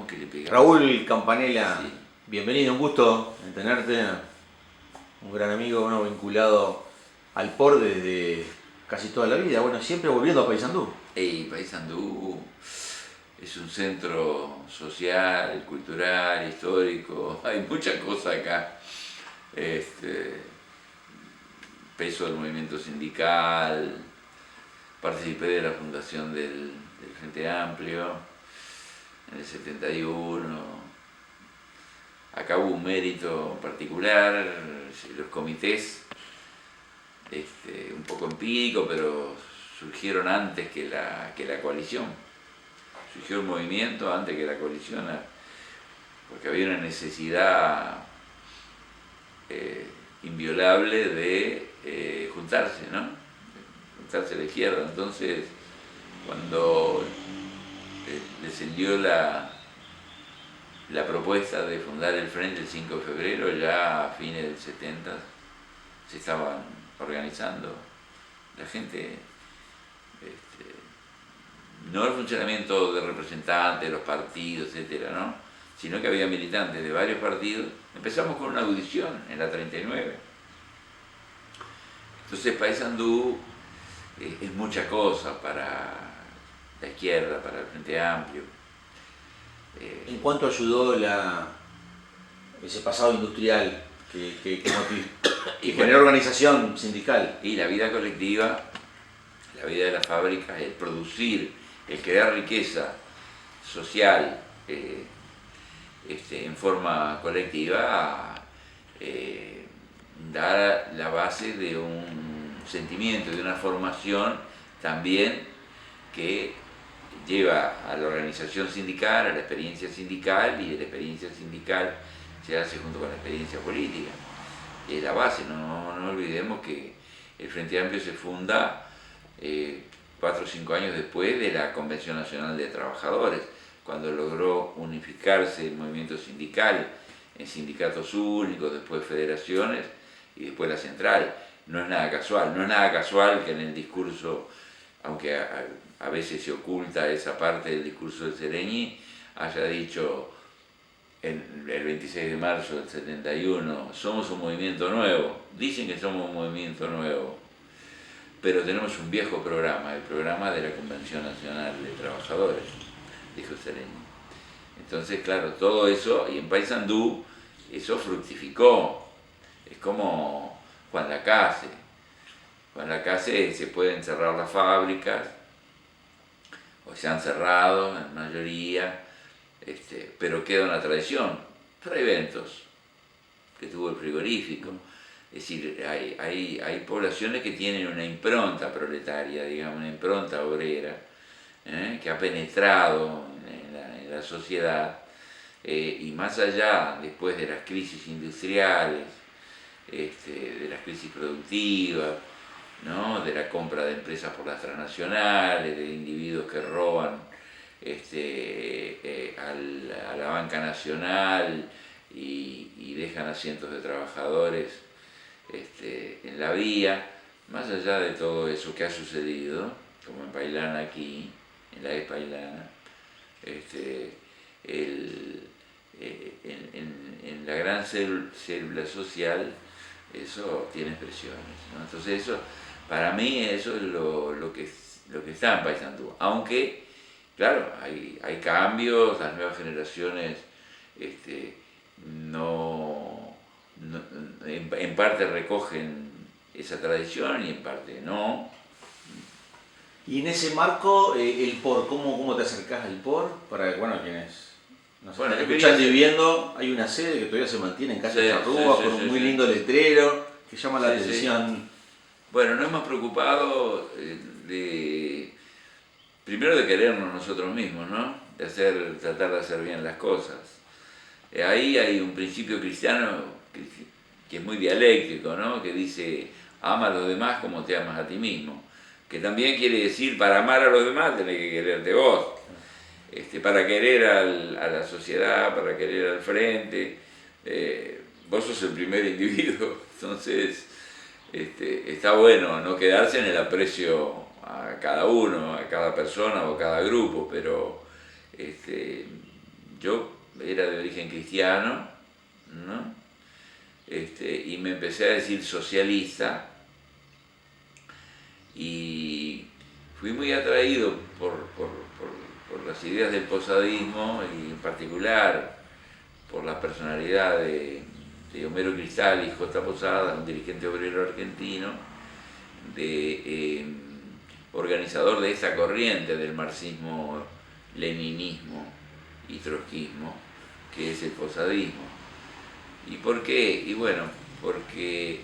que le pegamos. Raúl Campanella, Sí. bienvenido, un gusto en tenerte, un gran amigo, bueno, vinculado al POR desde casi toda la vida, bueno, siempre volviendo a Paysandú. Y Paysandú es un centro social, cultural, histórico, hay muchas cosas acá. Peso del movimiento sindical, participé de la fundación del Frente Amplio en el 71. Acá hubo un mérito particular, los comités, un poco empírico, pero surgieron antes que la coalición. Surgió el movimiento antes que la coalición, porque había una necesidad inviolable de juntarse, ¿no? Juntarse a la izquierda. Entonces, cuando descendió la propuesta de fundar el Frente el 5 de febrero, ya a fines del 70 se estaban organizando. La gente, no el funcionamiento de representantes, de los partidos, etcétera, ¿no? Sino que había militantes de varios partidos. Empezamos con una audición en la 39. Entonces Paysandú es mucha cosa para la izquierda, para el Frente Amplio. ¿En cuánto ayudó ese pasado industrial que generó organización sindical? Y la vida colectiva, la vida de las fábricas, el producir, el crear riqueza social en forma colectiva, da la base de un sentimiento, de una formación también que lleva a la organización sindical, a la experiencia sindical, y de la experiencia sindical se hace junto con la experiencia política. Es la base, no olvidemos que el Frente Amplio se funda 4 o 5 años después de la Convención Nacional de Trabajadores, cuando logró unificarse el movimiento sindical en sindicatos únicos, después federaciones y después la central. No es nada casual que en el discurso, aunque a veces se oculta esa parte del discurso de Seregni, haya dicho el 26 de marzo del 71, somos un movimiento nuevo. Dicen que somos un movimiento nuevo, pero tenemos un viejo programa, el programa de la Convención Nacional de Trabajadores, dijo Seregni. Entonces, claro, todo eso, y en Paysandú, eso fructificó. Es como Juan Lacase. Juan Lacase se pueden cerrar las fábricas, o se han cerrado en mayoría, pero queda una tradición para eventos que tuvo el frigorífico. Es decir, hay poblaciones que tienen una impronta proletaria, digamos, una impronta obrera, que ha penetrado en la sociedad, y más allá, después de las crisis industriales, de las crisis productivas, ¿no? De la compra de empresas por las transnacionales, de individuos que roban a la banca nacional y dejan a cientos de trabajadores en la vía. Más allá de todo eso que ha sucedido, como en Pailana aquí, en la Pailana, en la gran célula social, eso tiene expresiones, ¿no? Entonces eso, para mí, eso es lo que está en Paysandú. Aunque, claro, hay cambios, las nuevas generaciones en parte recogen esa tradición y en parte no. Y en ese marco, el POR, ¿cómo te acercás al POR? Para, bueno, quienes nos están escuchando y viendo, hay una sede que todavía se mantiene en calle Charrúas, con un muy lindo letrero que llama la atención. Sí. Bueno, nos hemos preocupado primero de querernos nosotros mismos, ¿no? Tratar de hacer bien las cosas. Ahí hay un principio cristiano que es muy dialéctico, ¿no? Que dice, ama a los demás como te amas a ti mismo. Que también quiere decir, para amar a los demás tenés que quererte vos. Para querer a la sociedad, para querer al frente, vos sos el primer individuo. Entonces, está bueno no quedarse en el aprecio a cada uno, a cada persona o a cada grupo, pero yo era de origen cristiano, ¿no? Y me empecé a decir socialista, y fui muy atraído por las ideas del posadismo, y en particular por la personalidad de Homero Cristal y J. Posada, un dirigente obrero argentino, organizador de esa corriente del marxismo, leninismo y trotskismo, que es el posadismo. ¿Y por qué? Y bueno, porque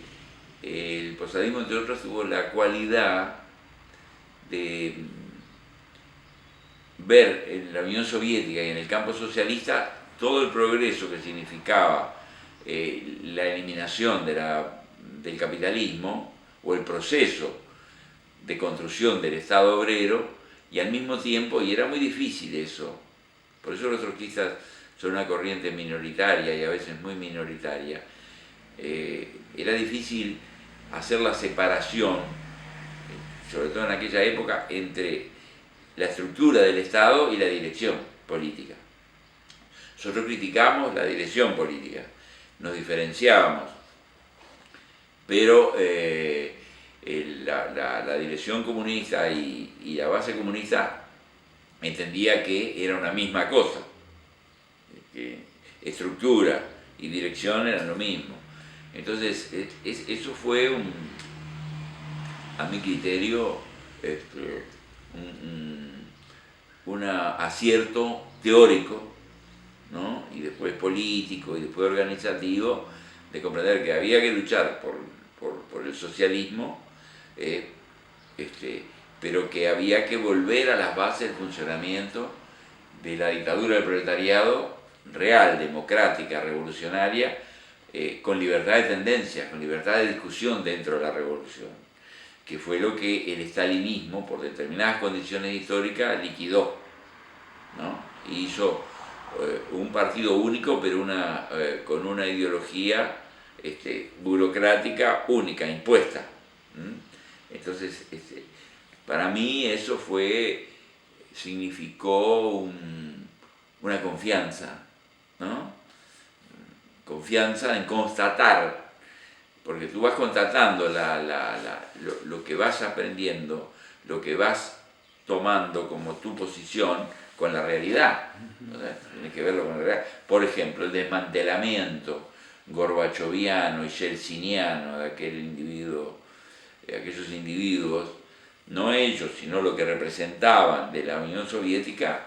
el posadismo, entre otros, tuvo la cualidad de ver en la Unión Soviética y en el campo socialista todo el progreso que significaba la eliminación del capitalismo, o el proceso de construcción del Estado obrero, y al mismo tiempo, y era muy difícil eso, por eso los trotskistas son una corriente minoritaria y a veces muy minoritaria, era difícil hacer la separación, sobre todo en aquella época, entre la estructura del Estado y la dirección política. Nosotros criticamos la dirección política, nos diferenciábamos, pero la dirección comunista y la base comunista entendía que era una misma cosa, que estructura y dirección eran lo mismo. Entonces, eso fue a mi criterio un acierto teórico, ¿no? Y después político y después organizativo, de comprender que había que luchar por el socialismo, pero que había que volver a las bases del funcionamiento de la dictadura del proletariado real, democrática, revolucionaria, con libertad de tendencias, con libertad de discusión dentro de la revolución, que fue lo que el estalinismo, por determinadas condiciones históricas, liquidó, ¿no? Y hizo un partido único, pero con una ideología burocrática única, impuesta. Entonces, para mí eso significó una confianza, ¿no? Confianza en constatar, porque tú vas constatando lo que vas aprendiendo, lo que vas tomando como tu posición con la realidad, ¿no? Tienes que verlo con la realidad. Por ejemplo, el desmantelamiento gorbachoviano y yeltsiniano de aquellos individuos, no ellos, sino lo que representaban de la Unión Soviética,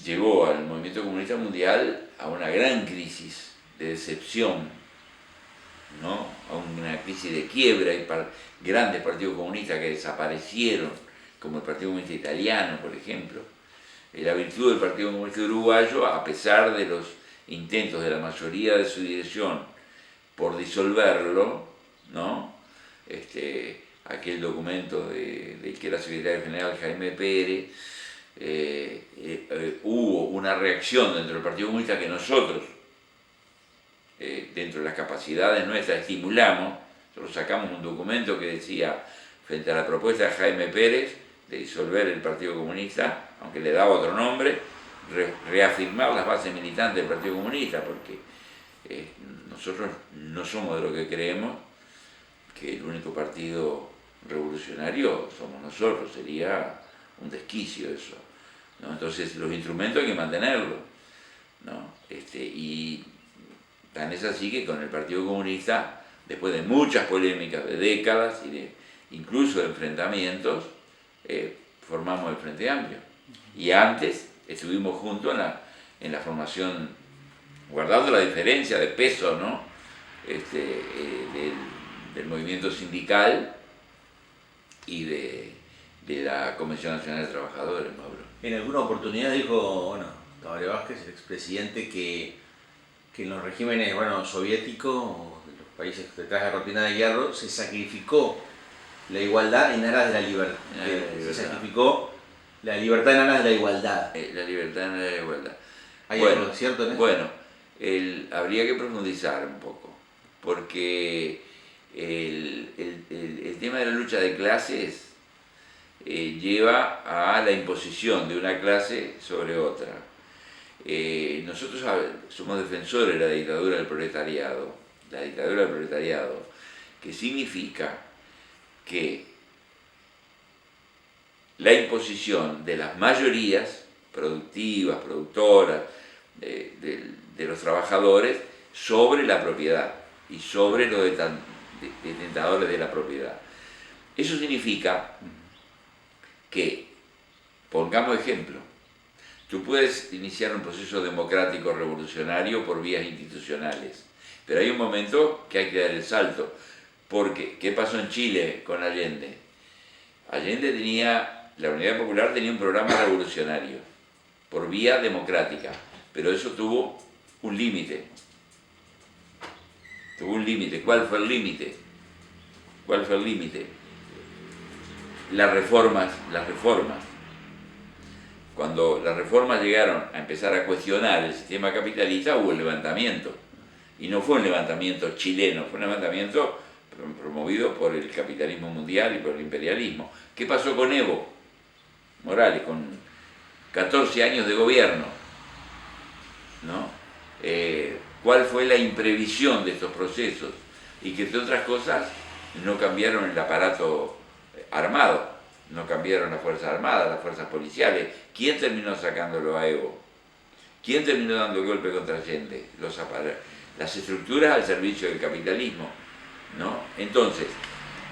llevó al movimiento comunista mundial a una gran crisis de decepción, ¿no? A una crisis de quiebra. Hay grandes partidos comunistas que desaparecieron, como el Partido Comunista Italiano, por ejemplo. La virtud del Partido Comunista Uruguayo, a pesar de los intentos de la mayoría de su dirección por disolverlo, ¿no? Aquel documento del que era secretario general Jaime Pérez, hubo una reacción dentro del Partido Comunista que nosotros, dentro de las capacidades nuestras, estimulamos. Nosotros sacamos un documento que decía, frente a la propuesta de Jaime Pérez de disolver el Partido Comunista, aunque le daba otro nombre, reafirmar las bases militantes del Partido Comunista, porque nosotros no somos de lo que creemos, que el único partido revolucionario somos nosotros, sería un desquicio eso, ¿no? Entonces los instrumentos hay que mantenerlos, ¿no? Y tan es así que con el Partido Comunista, después de muchas polémicas, de décadas y incluso de enfrentamientos, formamos el Frente Amplio. Y antes estuvimos juntos en la formación, guardando la diferencia de peso, ¿no? Del movimiento sindical y de la Convención Nacional de Trabajadores, Mauro. En alguna oportunidad dijo, Tabaré Vázquez, el expresidente, que en los regímenes soviéticos, o en los países detrás de la cortina de hierro, se sacrificó la igualdad en aras de la libertad. Se sacrificó la libertad en aras de la igualdad. La libertad en aras de la igualdad. ¿Hay algo cierto en eso? Bueno, habría que profundizar un poco, porque el tema de la lucha de clases lleva a la imposición de una clase sobre otra. Nosotros somos defensores de la dictadura del proletariado, que significa que la imposición de las mayorías productivas, productoras, de los trabajadores sobre la propiedad y sobre los detentadores de la propiedad. Eso significa que, pongamos ejemplo, tú puedes iniciar un proceso democrático revolucionario por vías institucionales, pero hay un momento que hay que dar el salto, porque ¿qué pasó en Chile con Allende? La Unidad Popular tenía un programa revolucionario por vía democrática, pero eso tuvo un límite. ¿Cuál fue el límite? Las reformas. Cuando las reformas llegaron a empezar a cuestionar el sistema capitalista, hubo un levantamiento. Y no fue un levantamiento chileno, fue un levantamiento promovido por el capitalismo mundial y por el imperialismo. ¿Qué pasó con Evo Morales, con 14 años de gobierno? ¿No? ¿Cuál fue la imprevisión de estos procesos? Y que, entre otras cosas, no cambiaron el aparato armado, no cambiaron las Fuerzas Armadas, las fuerzas policiales. ¿Quién terminó sacándolo a Evo? ¿Quién terminó dando el golpe contra Allende? Las estructuras al servicio del capitalismo, ¿no? Entonces,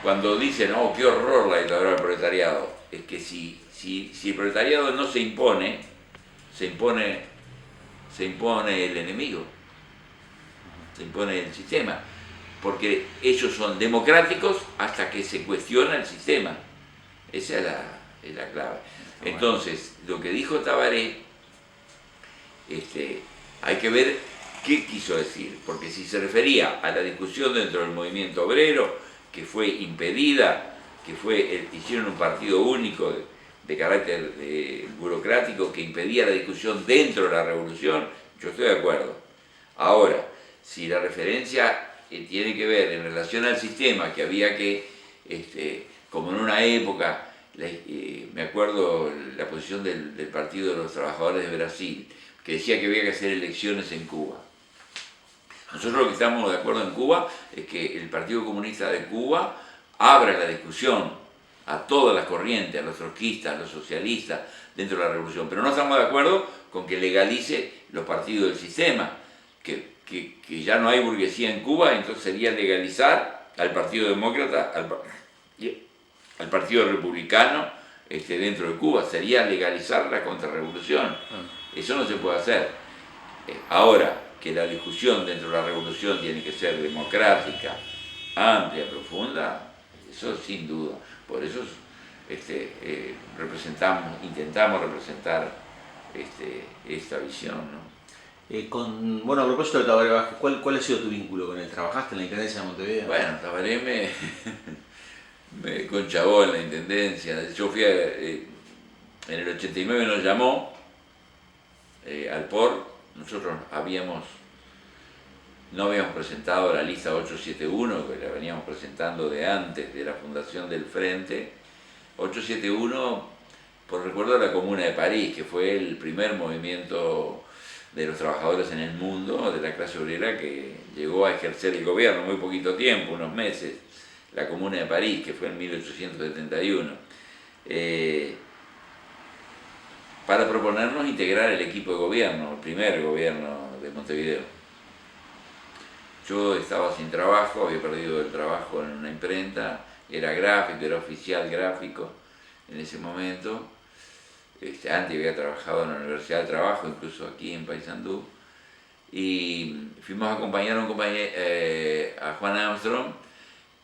cuando dicen, oh, qué horror la dictadura del proletariado, es que si el proletariado no se impone el enemigo, se impone el sistema, porque ellos son democráticos hasta que se cuestiona el sistema. Esa es la clave. Entonces, lo que dijo Tabaré, hay que ver qué quiso decir, porque si se refería a la discusión dentro del movimiento obrero, que fue impedida, hicieron un partido único de carácter burocrático que impedía la discusión dentro de la revolución, yo estoy de acuerdo. Ahora, si la referencia tiene que ver en relación al sistema, que había que, como en una época, me acuerdo la posición del Partido de los Trabajadores de Brasil, que decía que había que hacer elecciones en Cuba. Nosotros lo que estamos de acuerdo en Cuba es que el Partido Comunista de Cuba abra la discusión a todas las corrientes, a los trotskistas, a los socialistas dentro de la revolución, pero no estamos de acuerdo con que legalice los partidos del sistema, que ya no hay burguesía en Cuba, entonces sería legalizar al Partido Demócrata, al Partido Republicano dentro de Cuba, sería legalizar la contrarrevolución. Eso no se puede hacer. Ahora, que la discusión dentro de la revolución tiene que ser democrática, amplia, profunda, eso sin duda. Por eso intentamos representar esta visión, ¿no? Bueno, a propósito de Tabaré Vázquez, ¿cuál ha sido tu vínculo con él? ¿Trabajaste en la Intendencia de Montevideo? Bueno, Tabaré me conchabó en la Intendencia. Yo fui en el 89 nos llamó al POR. Nosotros no habíamos presentado la lista 871, que la veníamos presentando de antes de la fundación del Frente. 871, por recuerdo, la Comuna de París, que fue el primer movimiento de los trabajadores en el mundo, de la clase obrera, que llegó a ejercer el gobierno muy poquito tiempo, unos meses, la Comuna de París, que fue en 1871, para proponernos integrar el equipo de gobierno, el primer gobierno de Montevideo. Yo estaba sin trabajo, había perdido el trabajo en una imprenta, era gráfico, era oficial gráfico en ese momento. Antes había trabajado en la Universidad del Trabajo, incluso aquí en Paysandú, y fuimos a acompañar a Juan Armstrong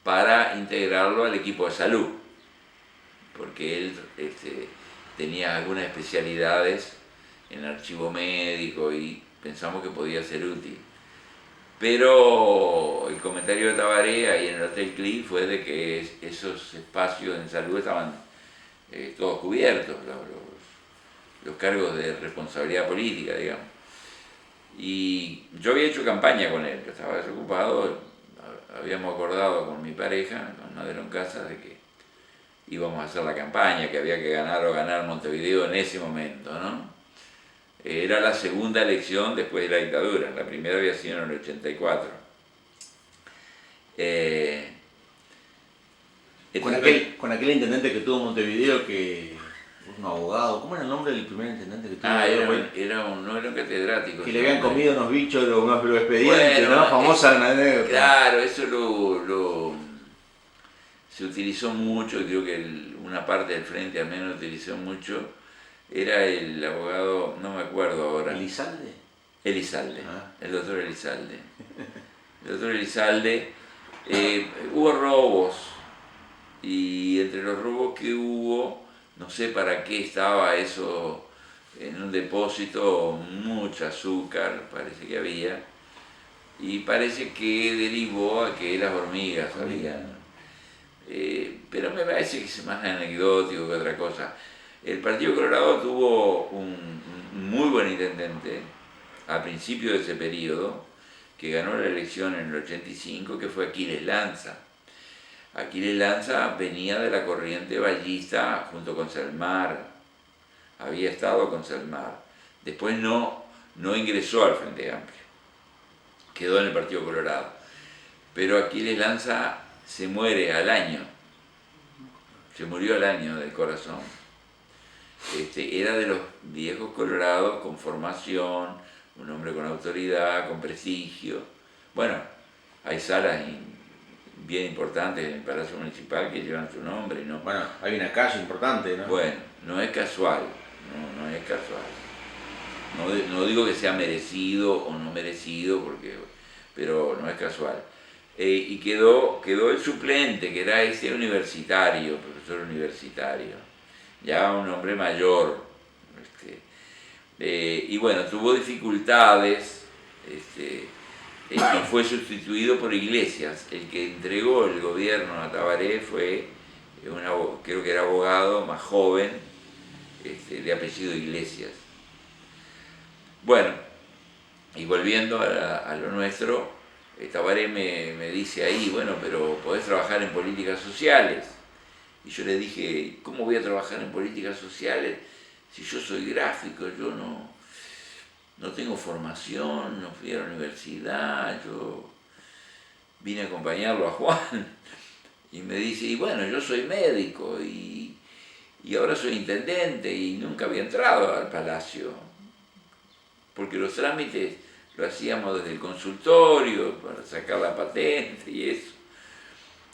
para integrarlo al equipo de salud, porque él tenía algunas especialidades en el archivo médico y pensamos que podía ser útil. Pero el comentario de Tabaré ahí en el Hotel Cliff fue de que esos espacios en salud estaban todos cubiertos, los cargos de responsabilidad política, digamos. Y yo había hecho campaña con él, yo estaba desocupado, habíamos acordado con mi pareja, con Madelón Casas, de que íbamos a hacer la campaña, que había que ganar Montevideo en ese momento, ¿no? Era la segunda elección después de la dictadura, la primera había sido en el 84. Con aquel intendente que tuvo en Montevideo, que un abogado, ¿cómo era el nombre del primer intendente que tuvo? No era un catedrático. Que le habían comido unos bichos, unos expedientes, bueno, ¿no? Famosa anécdota. Claro, eso se utilizó mucho, creo que una parte del frente al menos utilizó mucho. Era el abogado, no me acuerdo ahora. ¿Elizalde? Elizalde, el doctor Elizalde. El doctor Elizalde, hubo robos, y entre los robos que hubo, no sé para qué estaba eso en un depósito, mucho azúcar parece que había, y parece que derivó a que las hormigas habían. Pero me parece que es más anecdótico que otra cosa. El Partido Colorado tuvo un muy buen intendente al principio de ese periodo, que ganó la elección en el 85, que fue Aquiles Lanza. Aquiles Lanza venía de la corriente vallista junto con Selmar, había estado con Selmar. Después no ingresó al Frente Amplio, quedó en el Partido Colorado. Pero Aquiles Lanza se muere al año, se murió al año del corazón. Era de los viejos colorados con formación, un hombre con autoridad, con prestigio. Bueno, hay salas bien importantes en el Palacio Municipal que llevan su nombre, ¿no? Bueno, hay una calle importante, ¿no? Bueno, no es casual, no es casual. No digo que sea merecido o no merecido, pero no es casual. Y quedó el suplente, que era ese universitario, profesor universitario, ya un hombre mayor, y bueno, tuvo dificultades, y fue sustituido por Iglesias. El que entregó el gobierno a Tabaré fue, creo que era abogado, más joven, de apellido Iglesias. Bueno, y volviendo a lo nuestro, Tabaré me dice ahí, bueno, pero podés trabajar en políticas sociales. Y yo le dije, ¿cómo voy a trabajar en políticas sociales si yo soy gráfico? Yo no tengo formación, no fui a la universidad, yo vine a acompañarlo a Juan. Y me dice, y bueno, yo soy médico y ahora soy intendente y nunca había entrado al palacio, porque los trámites lo hacíamos desde el consultorio para sacar la patente y eso.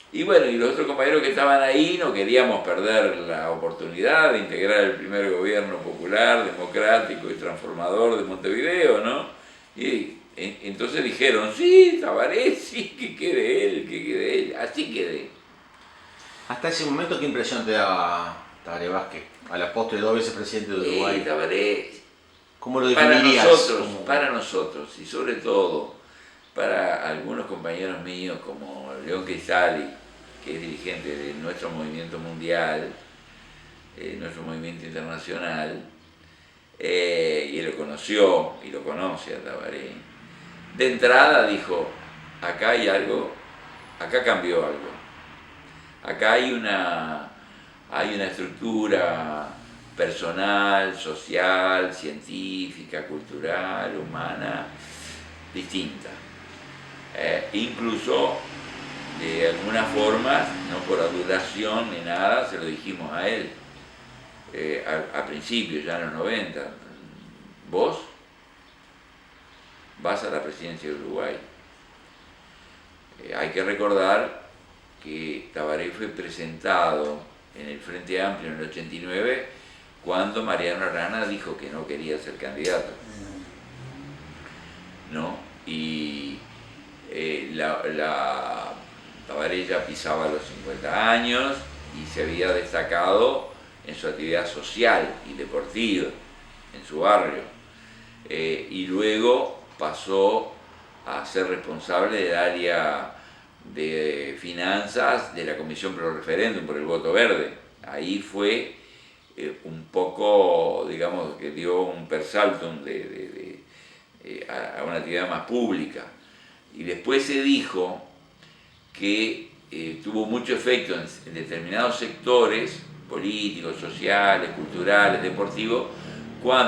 Y bueno, y los otros compañeros que estaban ahí no queríamos perder la oportunidad de integrar el primer gobierno popular, democrático y transformador de Montevideo, ¿no? Y entonces dijeron, sí, Tabaré, sí, que quede él, así quedé. Hasta ese momento, ¿qué impresión te daba Tabaré Vázquez, a la postre 2 veces presidente de Uruguay? Tabaré, ¿cómo lo definirías? Para nosotros, y sobre todo para algunos compañeros míos como León Cristali, que es dirigente de nuestro movimiento mundial, nuestro movimiento internacional, y él lo conoció y lo conoce a Tabaré. De entrada dijo, acá hay algo, acá cambió algo, acá hay una estructura personal, social, científica, cultural, humana, distinta. Incluso de alguna forma, no por adulación ni nada, se lo dijimos a él al principio, ya en los 90, vos vas a la presidencia de Uruguay. Hay que recordar que Tabaré fue presentado en el Frente Amplio en el 89 cuando Mariano Arana dijo que no quería ser candidato, ¿no? Y Tabaré ya pisaba los 50 años y se había destacado en su actividad social y deportiva en su barrio, y luego pasó a ser responsable del área de finanzas de la Comisión Pro Referéndum por el voto verde. Ahí fue un poco, digamos, que dio un persaltum a una actividad más pública. Y después se dijo que tuvo mucho efecto en determinados sectores políticos, sociales, culturales, deportivos, cuando